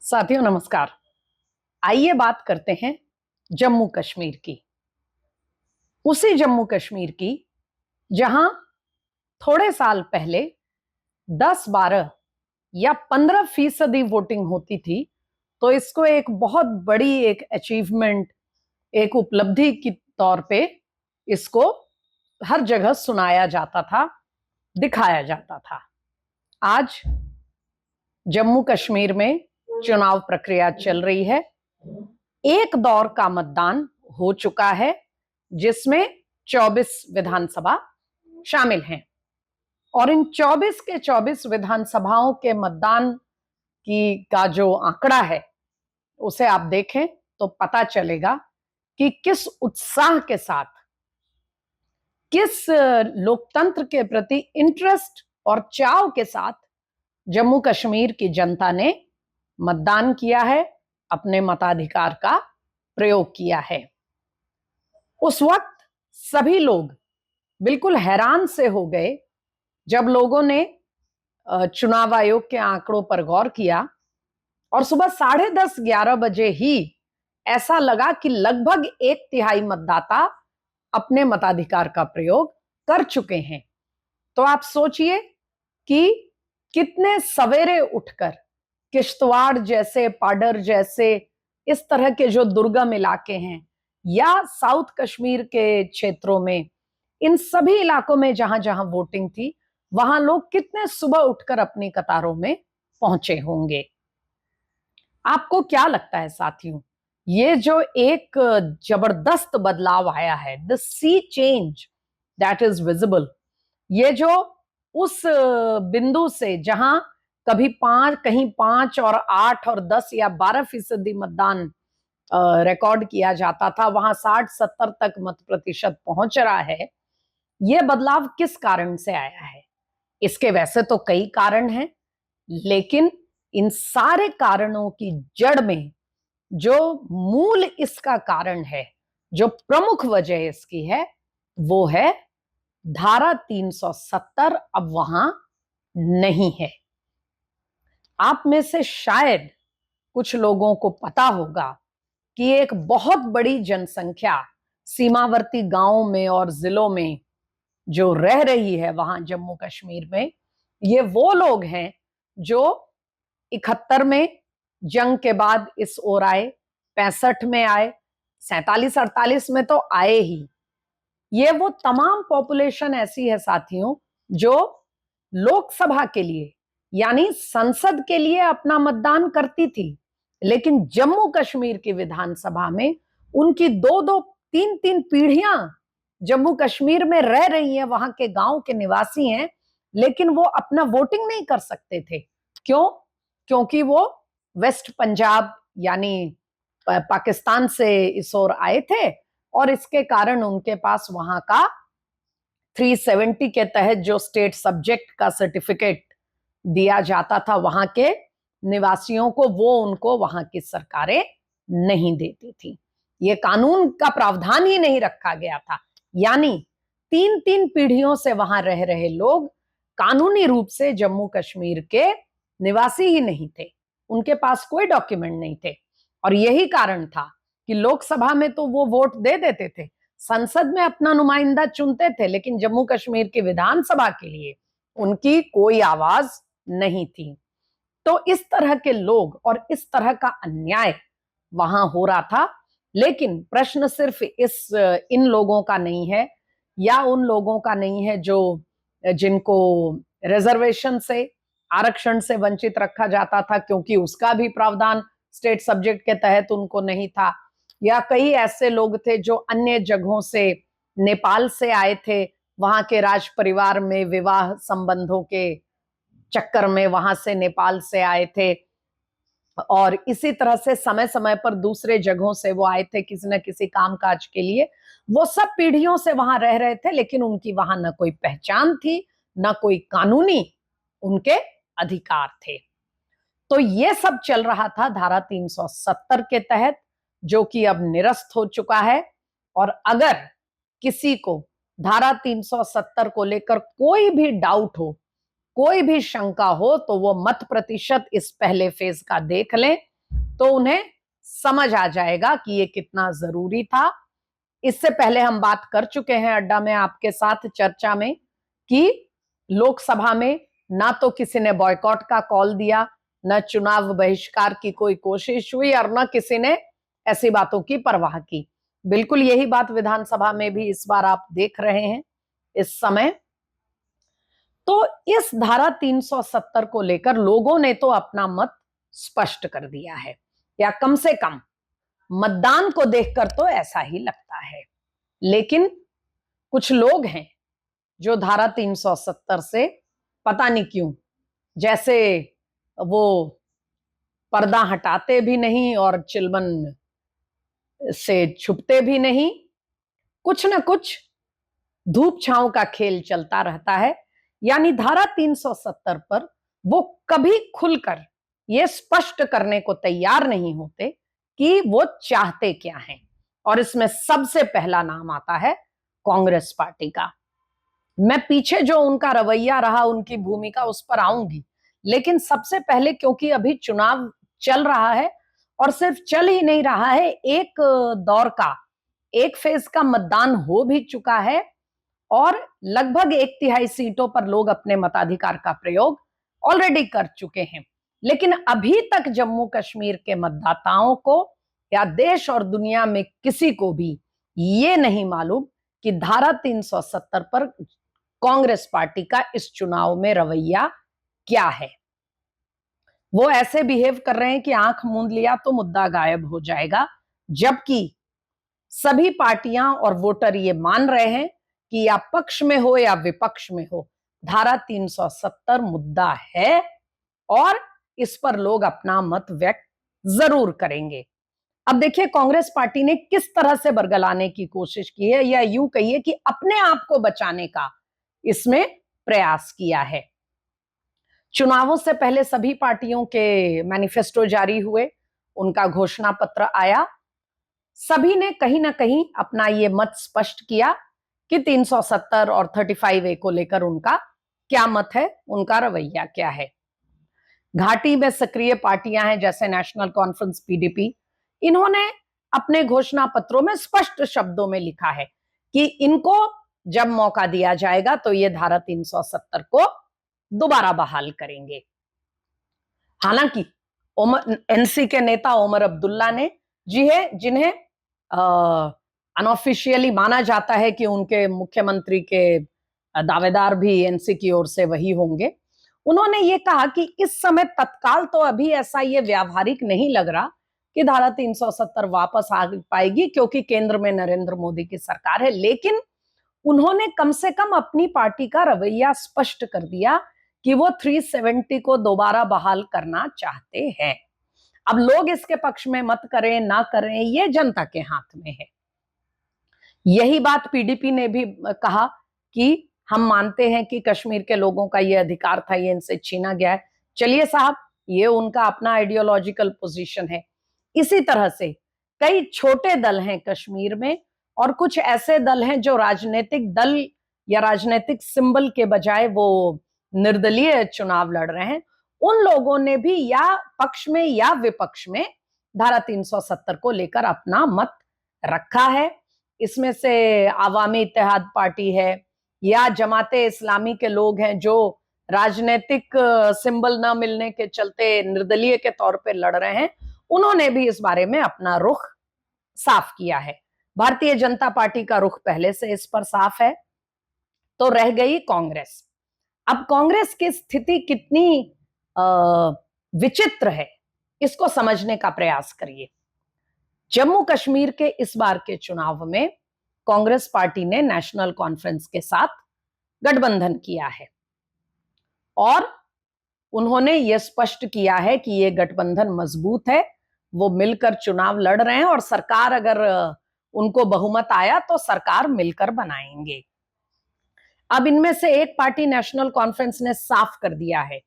साथियों नमस्कार। आइए बात करते हैं जम्मू कश्मीर की। उसी जम्मू कश्मीर की जहां थोड़े साल पहले 10, 12 या 15% वोटिंग होती थी, तो इसको एक बहुत बड़ी एक अचीवमेंट, एक उपलब्धि के तौर पे इसको हर जगह सुनाया जाता था, दिखाया जाता था। आज जम्मू कश्मीर में चुनाव प्रक्रिया चल रही है। एक दौर का मतदान हो चुका है जिसमें 24 विधानसभा शामिल हैं और इन 24 के 24 विधानसभाओं के मतदान की का जो आंकड़ा है उसे आप देखें तो पता चलेगा कि किस उत्साह के साथ, किस लोकतंत्र के प्रति इंटरेस्ट और चाव के साथ जम्मू कश्मीर की जनता ने मतदान किया है, अपने मताधिकार का प्रयोग किया है। उस वक्त सभी लोग बिल्कुल हैरान से हो गए जब लोगों ने चुनाव आयोग के आंकड़ों पर गौर किया और सुबह 10:30 11 बजे ही ऐसा लगा कि लगभग 1/3 मतदाता अपने मताधिकार का प्रयोग कर चुके हैं। तो आप सोचिए कि कितने सवेरे उठकर किश्तवाड़ जैसे, पाडर जैसे इस तरह के जो दुर्गम इलाके हैं या साउथ कश्मीर के क्षेत्रों में, इन सभी इलाकों में जहां जहां वोटिंग थी, वहां लोग कितने सुबह उठकर अपनी कतारों में पहुंचे होंगे। आपको क्या लगता है साथियों, ये जो एक जबरदस्त बदलाव आया है, the sea change that is visible, ये जो उस बिंदु से जहां कभी 5, कहीं 5 और 8 और 10 या 12% मतदान रिकॉर्ड किया जाता था, वहां 60-70 तक मत प्रतिशत पहुंच रहा है। यह बदलाव किस कारण से आया है? इसके वैसे तो कई कारण हैं, लेकिन इन सारे कारणों की जड़ में जो मूल इसका कारण है, जो प्रमुख वजह इसकी है, वो है धारा 370 अब वहां नहीं है। आप में से शायद कुछ लोगों को पता होगा कि एक बहुत बड़ी जनसंख्या सीमावर्ती गांवों में और जिलों में जो रह रही है वहां जम्मू कश्मीर में, ये वो लोग हैं जो 71 में जंग के बाद इस ओर आए, 65 में आए, 47-48 में तो आए ही। ये वो तमाम पॉपुलेशन ऐसी है साथियों जो लोकसभा के लिए यानी संसद के लिए अपना मतदान करती थी, लेकिन जम्मू कश्मीर की विधानसभा में उनकी 2-2, 3-3 पीढ़ियां जम्मू कश्मीर में रह रही हैं, वहां के गांव के निवासी हैं, लेकिन वो अपना वोटिंग नहीं कर सकते थे। क्यों? क्योंकि वो वेस्ट पंजाब यानी पाकिस्तान से इस ओर आए थे और इसके कारण उनके पास वहां का 370 के तहत जो स्टेट सब्जेक्ट का सर्टिफिकेट दिया जाता था वहां के निवासियों को, वो उनको वहां की सरकारें नहीं देती थी। ये कानून का प्रावधान ही नहीं रखा गया था, यानी 3-3 पीढ़ियों से वहां रह रहे लोग कानूनी रूप से जम्मू कश्मीर के निवासी ही नहीं थे, उनके पास कोई डॉक्यूमेंट नहीं थे। और यही कारण था कि लोकसभा में तो वो वोट दे देते थे, संसद में अपना नुमाइंदा चुनते थे, लेकिन जम्मू कश्मीर की विधानसभा के लिए उनकी कोई आवाज नहीं थी। तो इस तरह के लोग और इस तरह का अन्याय वहां हो रहा था। लेकिन प्रश्न सिर्फ इन लोगों का नहीं है या उन लोगों का नहीं है जो जिनको रिजर्वेशन से, आरक्षण से वंचित रखा जाता था, क्योंकि उसका भी प्रावधान स्टेट सब्जेक्ट के तहत उनको नहीं था, या कई ऐसे लोग थे जो अन्य जगहों से, नेपाल से आए थे, वहां के राज परिवार में विवाह संबंधों के चक्कर में वहां से नेपाल से आए थे, और इसी तरह से समय समय पर दूसरे जगहों से वो आए थे किसी न किसी कामकाज के लिए। वो सब पीढ़ियों से वहां रह रहे थे, लेकिन उनकी वहां न कोई पहचान थी, न कोई कानूनी उनके अधिकार थे। तो ये सब चल रहा था धारा 370 के तहत, जो कि अब निरस्त हो चुका है। और अगर किसी को धारा 370 को लेकर कोई भी डाउट हो, कोई भी शंका हो तो वो मत प्रतिशत इस पहले फेज का देख लें तो उन्हें समझ आ जाएगा कि ये कितना जरूरी था। इससे पहले हम बात कर चुके हैं अड्डा में आपके साथ चर्चा में कि लोकसभा में ना तो किसी ने बॉयकॉट का कॉल दिया, न चुनाव बहिष्कार की कोई कोशिश हुई और न किसी ने ऐसी बातों की परवाह की। बिल्कुल यही बात विधानसभा में भी इस बार आप देख रहे हैं इस समय। तो इस धारा 370 को लेकर लोगों ने तो अपना मत स्पष्ट कर दिया है, या कम से कम मतदान को देखकर तो ऐसा ही लगता है। लेकिन कुछ लोग हैं जो धारा 370 से पता नहीं क्यों जैसे वो पर्दा हटाते भी नहीं और चिलमन से छुपते भी नहीं, कुछ न कुछ धूप छांव का खेल चलता रहता है। यानी धारा 370 पर वो कभी खुलकर ये स्पष्ट करने को तैयार नहीं होते कि वो चाहते क्या हैं। और इसमें सबसे पहला नाम आता है कांग्रेस पार्टी का। मैं पीछे जो उनका रवैया रहा, उनकी भूमिका, उस पर आऊंगी, लेकिन सबसे पहले क्योंकि अभी चुनाव चल रहा है और सिर्फ चल ही नहीं रहा है, एक दौर का, एक फेज का मतदान हो भी चुका है और लगभग 1/3 सीटों पर लोग अपने मताधिकार का प्रयोग ऑलरेडी कर चुके हैं। लेकिन अभी तक जम्मू कश्मीर के मतदाताओं को या देश और दुनिया में किसी को भी ये नहीं मालूम कि धारा 370 पर कांग्रेस पार्टी का इस चुनाव में रवैया क्या है। वो ऐसे बिहेव कर रहे हैं कि आंख मूंद लिया तो मुद्दा गायब हो जाएगा, जबकि सभी पार्टियां और वोटर ये मान रहे हैं कि या पक्ष में हो या विपक्ष में हो, धारा 370 मुद्दा है और इस पर लोग अपना मत व्यक्त जरूर करेंगे। अब देखिए कांग्रेस पार्टी ने किस तरह से बरगलाने की कोशिश की है, या यूं कहिए कि अपने आप को बचाने का इसमें प्रयास किया है। चुनावों से पहले सभी पार्टियों के मैनिफेस्टो जारी हुए, उनका घोषणा पत्र आया। सभी ने कहीं ना कहीं अपना ये मत स्पष्ट किया कि 370 और 35A को लेकर उनका क्या मत है, उनका रवैया क्या है। घाटी में सक्रिय पार्टियां हैं जैसे नेशनल कॉन्फ्रेंस PDP, इन्होंने अपने घोषणा पत्रों में स्पष्ट शब्दों में लिखा है कि इनको जब मौका दिया जाएगा तो ये धारा 370 को दोबारा बहाल करेंगे। हालांकि NC के नेता ओमर अब्दुल्ला ने, जिन्हें अनऑफिशियली माना जाता है कि उनके मुख्यमंत्री के दावेदार भी NC की ओर से वही होंगे, उन्होंने ये कहा कि इस समय तत्काल तो अभी ऐसा ये व्यावहारिक नहीं लग रहा कि धारा 370 वापस आ पाएगी, क्योंकि केंद्र में नरेंद्र मोदी की सरकार है। लेकिन उन्होंने कम से कम अपनी पार्टी का रवैया स्पष्ट कर दिया कि वो 370 को दोबारा बहाल करना चाहते हैं। अब लोग इसके पक्ष में मत करें ना करें, ये जनता के हाथ में है। यही बात PDP ने भी कहा कि हम मानते हैं कि कश्मीर के लोगों का ये अधिकार था, ये इनसे छीना गया है। चलिए साहब, ये उनका अपना आइडियोलॉजिकल पोजीशन है। इसी तरह से कई छोटे दल हैं कश्मीर में और कुछ ऐसे दल हैं जो राजनीतिक दल या राजनीतिक सिंबल के बजाय वो निर्दलीय चुनाव लड़ रहे हैं। उन लोगों ने भी या पक्ष में या विपक्ष में धारा 370 को लेकर अपना मत रखा है। इसमें से आवामी इत्तेहाद पार्टी है या जमाते इस्लामी के लोग हैं जो राजनीतिक सिंबल न मिलने के चलते निर्दलीय के तौर पे लड़ रहे हैं। उन्होंने भी इस बारे में अपना रुख साफ किया है। भारतीय जनता पार्टी का रुख पहले से इस पर साफ है। तो रह गई कांग्रेस। अब कांग्रेस की स्थिति कितनी विचित्र है, इसको समझने का प्रयास करिए। जम्मू कश्मीर के इस बार के चुनाव में कांग्रेस पार्टी ने नेशनल कॉन्फ्रेंस के साथ गठबंधन किया है और उन्होंने यह स्पष्ट किया है कि यह गठबंधन मजबूत है, वो मिलकर चुनाव लड़ रहे हैं और सरकार अगर उनको बहुमत आया तो सरकार मिलकर बनाएंगे। अब इनमें से एक पार्टी नेशनल कॉन्फ्रेंस ने साफ कर दिया है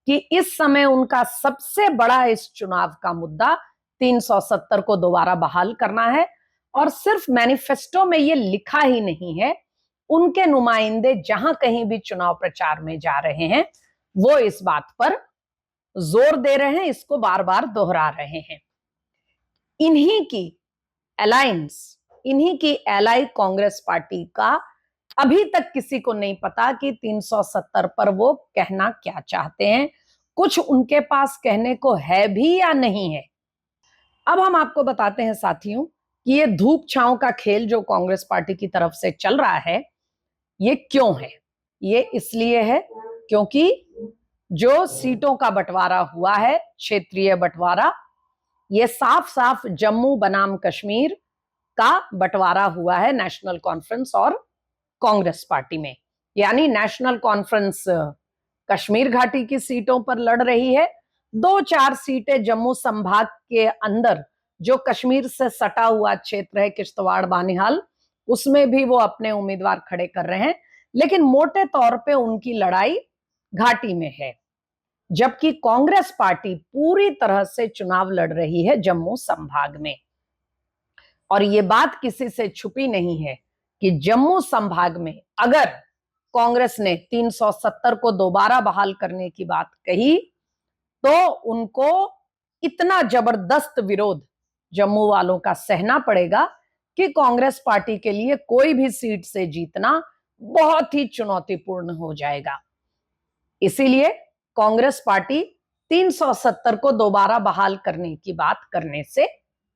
कि इस समय उनका सबसे बड़ा इस चुनाव का मुद्दा 370 को दोबारा बहाल करना है। और सिर्फ मैनिफेस्टो में ये लिखा ही नहीं है, उनके नुमाइंदे जहां कहीं भी चुनाव प्रचार में जा रहे हैं वो इस बात पर जोर दे रहे हैं, इसको बार बार दोहरा रहे हैं। इन्हीं की अलायंस, इन्हीं की एलाई कांग्रेस पार्टी का अभी तक किसी को नहीं पता कि 370 पर वो कहना क्या चाहते हैं, कुछ उनके पास कहने को है भी या नहीं है। अब हम आपको बताते हैं साथियों कि ये धूप छांव का खेल जो कांग्रेस पार्टी की तरफ से चल रहा है, ये क्यों है। ये इसलिए है क्योंकि जो सीटों का बंटवारा हुआ है, क्षेत्रीय बंटवारा, ये साफ साफ जम्मू बनाम कश्मीर का बंटवारा हुआ है नेशनल कॉन्फ्रेंस और कांग्रेस पार्टी में। यानी नेशनल कॉन्फ्रेंस कश्मीर घाटी की सीटों पर लड़ रही है, 2-4 सीटें जम्मू संभाग के अंदर जो कश्मीर से सटा हुआ क्षेत्र है, किश्तवाड़ बानिहाल, उसमें भी वो अपने उम्मीदवार खड़े कर रहे हैं, लेकिन मोटे तौर पे उनकी लड़ाई घाटी में है। जबकि कांग्रेस पार्टी पूरी तरह से चुनाव लड़ रही है जम्मू संभाग में। और ये बात किसी से छुपी नहीं है कि जम्मू संभाग में अगर कांग्रेस ने 370 को दोबारा बहाल करने की बात कही तो उनको इतना जबरदस्त विरोध जम्मू वालों का सहना पड़ेगा कि कांग्रेस पार्टी के लिए कोई भी सीट से जीतना बहुत ही चुनौतीपूर्ण हो जाएगा। इसीलिए कांग्रेस पार्टी 370 को दोबारा बहाल करने की बात करने से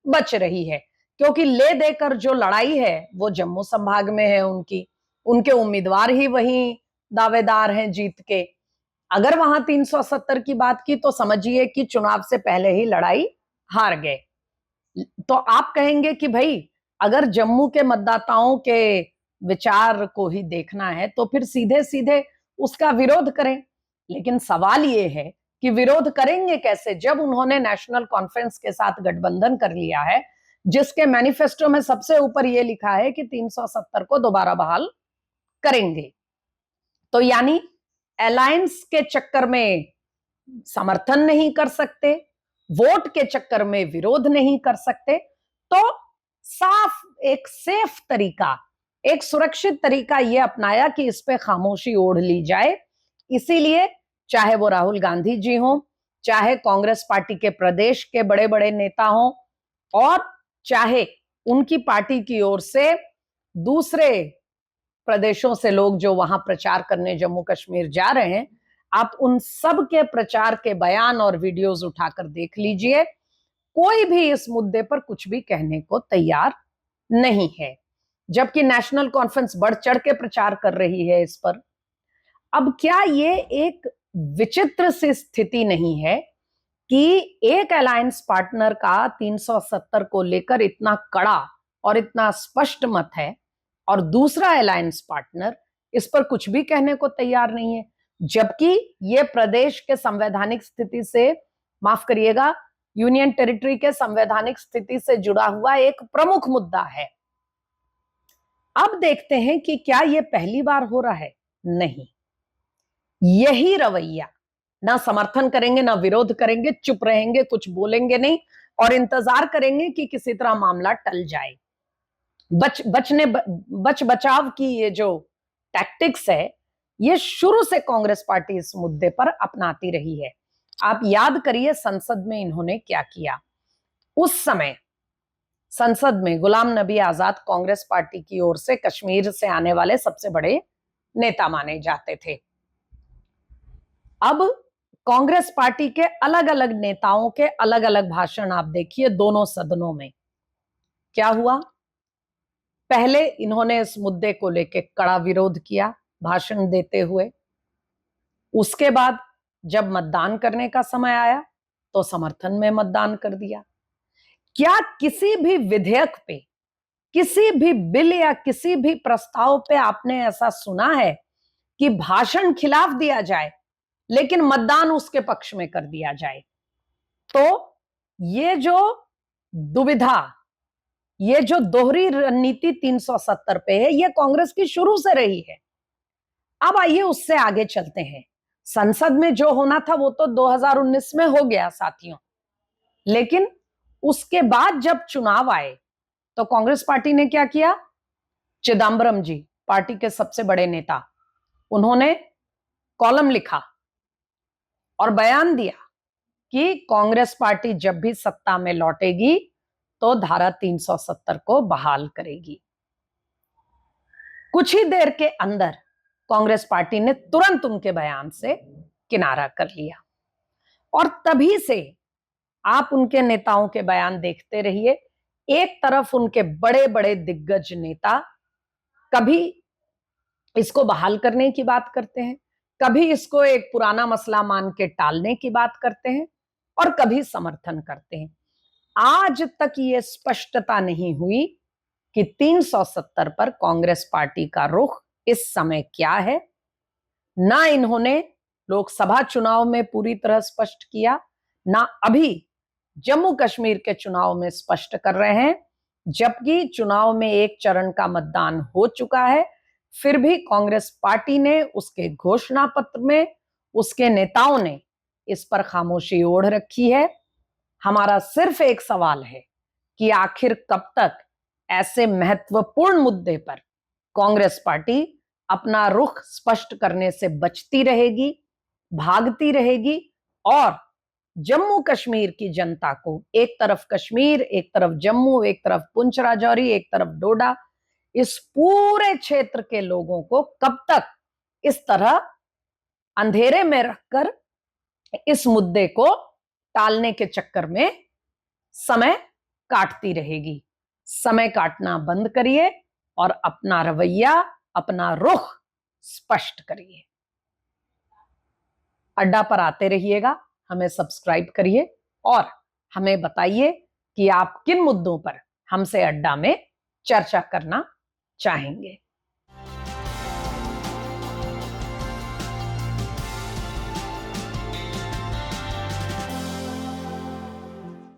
बच रही है, क्योंकि ले देकर जो लड़ाई है वो जम्मू संभाग में है उनकी, उनके उम्मीदवार ही वहीं दावेदार हैं जीत के। अगर वहां 370 की बात की तो समझिए कि चुनाव से पहले ही लड़ाई हार गए। तो आप कहेंगे कि भाई अगर जम्मू के मतदाताओं के विचार को ही देखना है तो फिर सीधे सीधे उसका विरोध करें। लेकिन सवाल ये है कि विरोध करेंगे कैसे जब उन्होंने नेशनल कॉन्फ्रेंस के साथ गठबंधन कर लिया है, जिसके मैनिफेस्टो में सबसे ऊपर ये लिखा है कि 370 को दोबारा बहाल करेंगे। तो यानी अलायंस के चक्कर में समर्थन नहीं कर सकते, वोट के चक्कर में विरोध नहीं कर सकते, तो साफ एक सेफ तरीका, एक सुरक्षित तरीका यह अपनाया कि इस पे खामोशी ओढ़ ली जाए। इसीलिए चाहे वो राहुल गांधी जी हों, चाहे कांग्रेस पार्टी के प्रदेश के बड़े बड़े नेता हों, और चाहे उनकी पार्टी की ओर से दूसरे प्रदेशों से लोग जो वहां प्रचार करने जम्मू कश्मीर जा रहे हैं, आप उन सब के प्रचार के बयान और वीडियोस उठाकर देख लीजिए, कोई भी इस मुद्दे पर कुछ भी कहने को तैयार नहीं है, जबकि नेशनल कॉन्फ्रेंस बढ़ चढ़ के प्रचार कर रही है इस पर। अब क्या ये एक विचित्र सी स्थिति नहीं है कि एक अलायंस पार्टनर का 370 को लेकर इतना कड़ा और इतना स्पष्ट मत है और दूसरा अलायंस पार्टनर इस पर कुछ भी कहने को तैयार नहीं है, जबकि ये प्रदेश के संवैधानिक स्थिति से, माफ करिएगा, यूनियन टेरिटरी के संवैधानिक स्थिति से जुड़ा हुआ एक प्रमुख मुद्दा है। अब देखते हैं कि क्या यह पहली बार हो रहा है। नहीं, यही रवैया, ना समर्थन करेंगे ना विरोध करेंगे, चुप रहेंगे, कुछ बोलेंगे नहीं और इंतजार करेंगे कि किसी तरह मामला टल जाए। बच बचाव की ये जो टैक्टिक्स है, ये शुरू से कांग्रेस पार्टी इस मुद्दे पर अपनाती रही है। आप याद करिए संसद में इन्होंने क्या किया। उस समय संसद में गुलाम नबी आजाद कांग्रेस पार्टी की ओर से कश्मीर से आने वाले सबसे बड़े नेता माने जाते थे। अब कांग्रेस पार्टी के अलग अलग नेताओं के अलग अलग भाषण आप देखिए दोनों सदनों में। क्या हुआ, पहले इन्होंने इस मुद्दे को लेकर कड़ा विरोध किया भाषण देते हुए, उसके बाद जब मतदान करने का समय आया तो समर्थन में मतदान कर दिया। क्या किसी भी विधेयक पे, किसी भी बिल या किसी भी प्रस्ताव पे आपने ऐसा सुना है कि भाषण खिलाफ दिया जाए लेकिन मतदान उसके पक्ष में कर दिया जाए? तो ये जो दुविधा, ये जो दोहरी रणनीति 370 पे है, ये कांग्रेस की शुरू से रही है। अब आइए उससे आगे चलते हैं। संसद में जो होना था वो तो 2019 में हो गया साथियों, लेकिन उसके बाद जब चुनाव आए तो कांग्रेस पार्टी ने क्या किया? चिदंबरम जी, पार्टी के सबसे बड़े नेता, उन्होंने कॉलम लिखा और बयान दिया कि कांग्रेस पार्टी जब भी सत्ता में लौटेगी तो धारा 370 को बहाल करेगी। कुछ ही देर के अंदर कांग्रेस पार्टी ने तुरंत उनके बयान से किनारा कर लिया और तभी से आप उनके नेताओं के बयान देखते रहिए। एक तरफ उनके बड़े बड़े दिग्गज नेता कभी इसको बहाल करने की बात करते हैं, कभी इसको एक पुराना मसला मान के टालने की बात करते हैं और कभी समर्थन करते हैं। आज तक ये स्पष्टता नहीं हुई कि 370 पर कांग्रेस पार्टी का रुख इस समय क्या है। ना इन्होंने लोकसभा चुनाव में पूरी तरह स्पष्ट किया, ना अभी जम्मू कश्मीर के चुनाव में स्पष्ट कर रहे हैं, जबकि चुनाव में एक चरण का मतदान हो चुका है। फिर भी कांग्रेस पार्टी ने उसके घोषणा पत्र में, उसके नेताओं ने इस पर खामोशी ओढ़ रखी है। हमारा सिर्फ एक सवाल है कि आखिर कब तक ऐसे महत्वपूर्ण मुद्दे पर कांग्रेस पार्टी अपना रुख स्पष्ट करने से बचती रहेगी, भागती रहेगी और जम्मू कश्मीर की जनता को, एक तरफ कश्मीर, एक तरफ जम्मू, एक तरफ पुंछ राजौरी, एक तरफ डोडा, इस पूरे क्षेत्र के लोगों को कब तक इस तरह अंधेरे में रखकर इस मुद्दे को टालने के चक्कर में समय काटती रहेगी। समय काटना बंद करिए और अपना रवैया, अपना रुख स्पष्ट करिए। अड्डा पर आते रहिएगा, हमें सब्सक्राइब करिए और हमें बताइए कि आप किन मुद्दों पर हमसे अड्डा में चर्चा करना चाहेंगे।